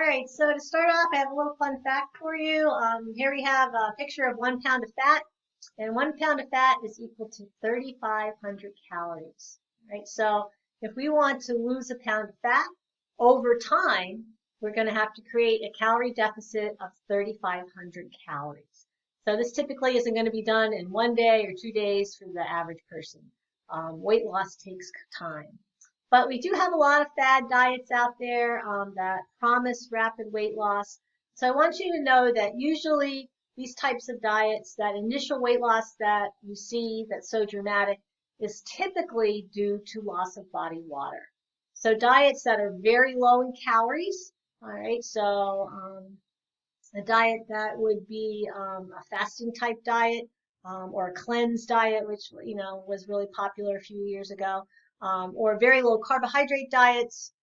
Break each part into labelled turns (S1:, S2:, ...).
S1: right, so to start off, I have a little fun fact for you. Here we have a picture of 1 pound of fat, and 1 pound of fat is equal to 3,500 calories. Right, so if we want to lose a pound of fat over time, we're going to have to create a calorie deficit of 3,500 calories. So this typically isn't going to be done in 1 day or 2 days for the average person. Weight loss takes time. But we do have a lot of fad diets out there that promise rapid weight loss. So I want you to know that usually these types of diets, that initial weight loss that you see that's so dramatic, is typically due to loss of body water. So diets that are very low in calories, all right, so a diet that would be a fasting type diet or a cleanse diet, which was really popular a few years ago, or very low carbohydrate diets.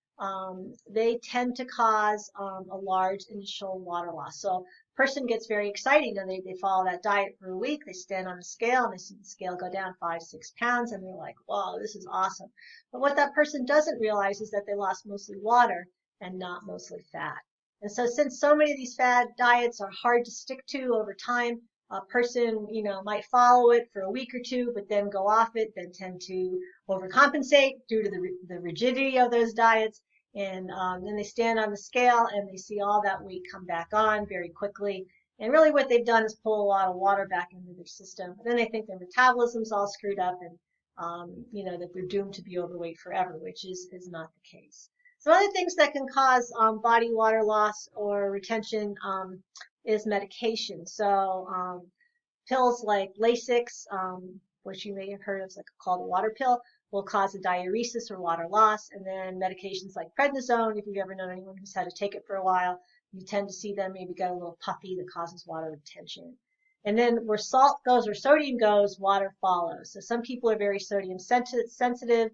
S1: They tend to cause a large initial water loss. So a person gets very excited and they follow that diet for a week. They stand on the scale and they see the scale go down 5, 6 pounds and they're like, "Whoa, this is awesome." But what that person doesn't realize is that they lost mostly water and not mostly fat. And so since so many of these fad diets are hard to stick to over time, a person, might follow it for a week or two, but then go off it, then tend to overcompensate due to the rigidity of those diets. And then they stand on the scale and they see all that weight come back on very quickly. And really what they've done is pull a lot of water back into their system. Then they think their metabolism's all screwed up and, that they're doomed to be overweight forever, which is not the case. Some other things that can cause body water loss or retention is medication. So pills like Lasix, which you may have heard of, is called a water pill, will cause a diuresis or water loss. And then medications like prednisone, if you've ever known anyone who's had to take it for a while, you tend to see them maybe get a little puffy that causes water retention. And then where salt goes, where sodium goes, water follows. So some people are very sodium sensitive.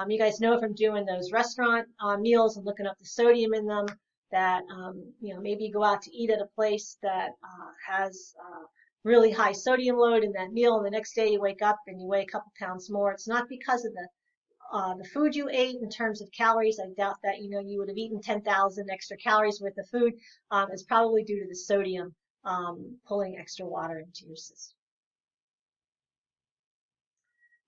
S1: You guys know from doing those restaurant meals and looking up the sodium in them that, maybe you go out to eat at a place that has really high sodium load in that meal, and the next day you wake up and you weigh a couple pounds more. It's not because of the food you ate in terms of calories. I doubt that, you would have eaten 10,000 extra calories worth of food. It's probably due to the sodium pulling extra water into your system.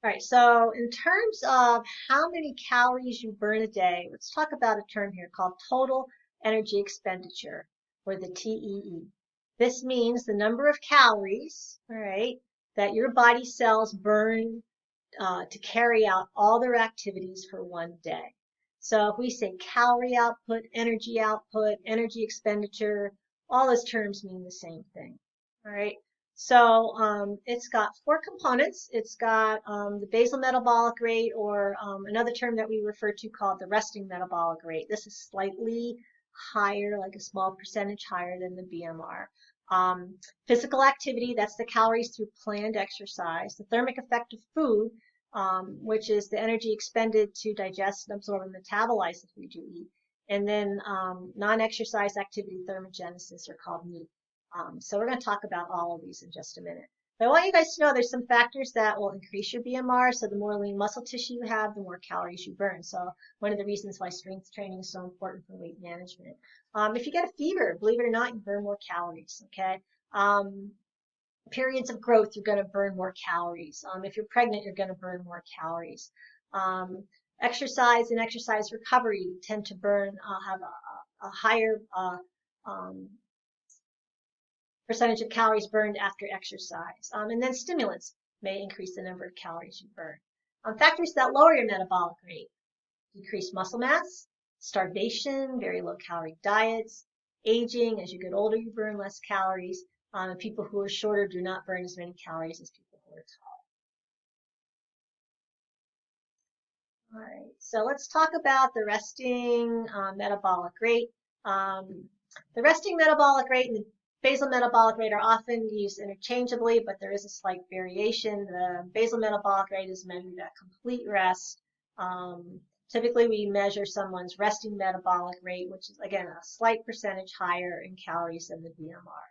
S1: All right, so in terms of how many calories you burn a day, let's talk about a term here called total energy expenditure, or the TEE. This means the number of calories, all right, that your body cells burn to carry out all their activities for one day. So if we say calorie output, energy expenditure, all those terms mean the same thing, all right? So it's got 4 components. It's got the basal metabolic rate, or another term that we refer to called the resting metabolic rate. This is slightly higher, like a small percentage higher than the BMR. Physical activity, that's the calories through planned exercise. The thermic effect of food, which is the energy expended to digest, absorb, and metabolize the food you eat. And then non-exercise activity, thermogenesis, are called NEAT. So we're going to talk about all of these in just a minute. But I want you guys to know there's some factors that will increase your BMR. So the more lean muscle tissue you have, the more calories you burn. So one of the reasons why strength training is so important for weight management. If you get a fever, believe it or not, you burn more calories, okay? Periods of growth, you're going to burn more calories. If you're pregnant, you're going to burn more calories. Exercise and exercise recovery tend to have a higher percentage of calories burned after exercise. And then stimulants may increase the number of calories you burn. Factors that lower your metabolic rate: decreased muscle mass, starvation, very low calorie diets, aging. As you get older, you burn less calories. And people who are shorter do not burn as many calories as people who are tall. All right, so let's talk about the resting metabolic rate. The resting metabolic rate and the basal metabolic rate are often used interchangeably, but there is a slight variation. The basal metabolic rate is measured at complete rest. Typically, we measure someone's resting metabolic rate, which is, again, a slight percentage higher in calories than the BMR.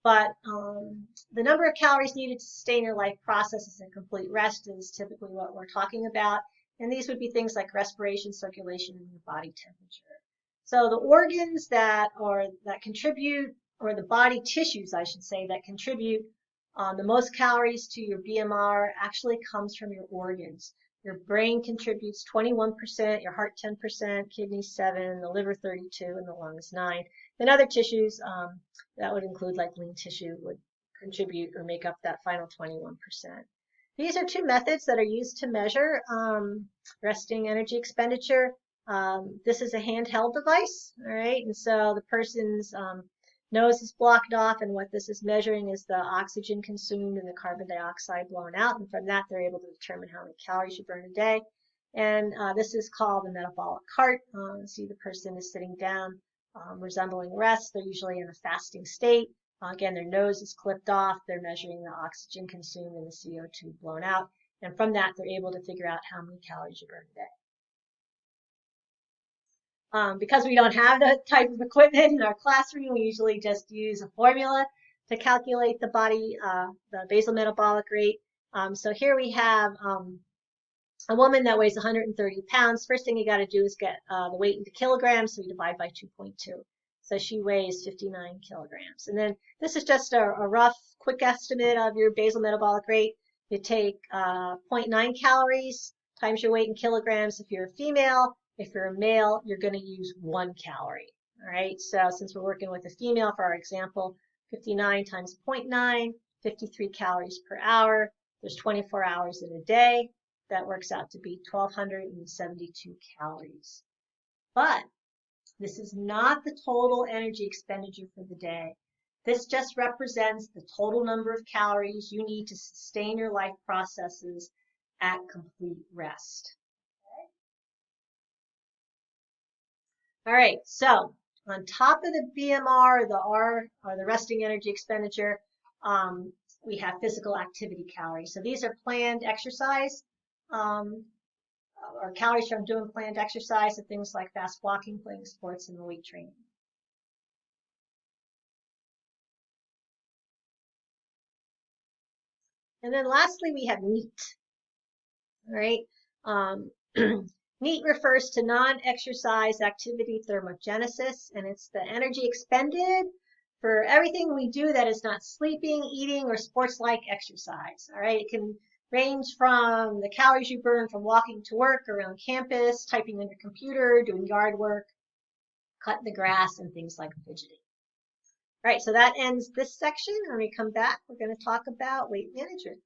S1: But the number of calories needed to sustain your life processes in complete rest is typically what we're talking about. And these would be things like respiration, circulation, and your body temperature. So the organs that contribute, or the body tissues, I should say, that contribute the most calories to your BMR actually comes from your organs. Your brain contributes 21%, your heart 10%, kidneys 7%, the liver 32%, and the lungs 9%. Then other tissues that would include like lean tissue would contribute or make up that final 21%. These are two methods that are used to measure resting energy expenditure. This is a handheld device, all right, and so the person's nose is blocked off, and what this is measuring is the oxygen consumed and the carbon dioxide blown out, and from that they're able to determine how many calories you burn a day. And this is called the metabolic cart. See, the person is sitting down, resembling rest. They're usually in a fasting state. Again, their nose is clipped off. They're measuring the oxygen consumed and the CO2 blown out. And from that, they're able to figure out how many calories you burn a day. Because we don't have that type of equipment in our classroom, we usually just use a formula to calculate the basal metabolic rate. So here we have a woman that weighs 130 pounds. First thing you got to do is get the weight into kilograms, so we divide by 2.2. So she weighs 59 kilograms. And then this is just a rough, quick estimate of your basal metabolic rate. You take 0.9 calories times your weight in kilograms if you're a female. If you're a male, you're going to use 1 calorie. All right, so since we're working with a female for our example, 59 times 0.9, 53 calories per hour. There's 24 hours in a day. That works out to be 1,272 calories. But this is not the total energy expenditure for the day. This just represents the total number of calories you need to sustain your life processes at complete rest. All right, so on top of the BMR, the R, or the resting energy expenditure, we have physical activity calories. So these are planned exercise, or calories from doing planned exercise, and things like fast walking, playing sports, and weight training. And then lastly, we have NEAT. All right. NEAT refers to non-exercise activity thermogenesis, and it's the energy expended for everything we do that is not sleeping, eating, or sports-like exercise. All right. It can range from the calories you burn from walking to work, around campus, typing on your computer, doing yard work, cutting the grass, and things like fidgeting. All right, so that ends this section. When we come back, we're going to talk about weight management.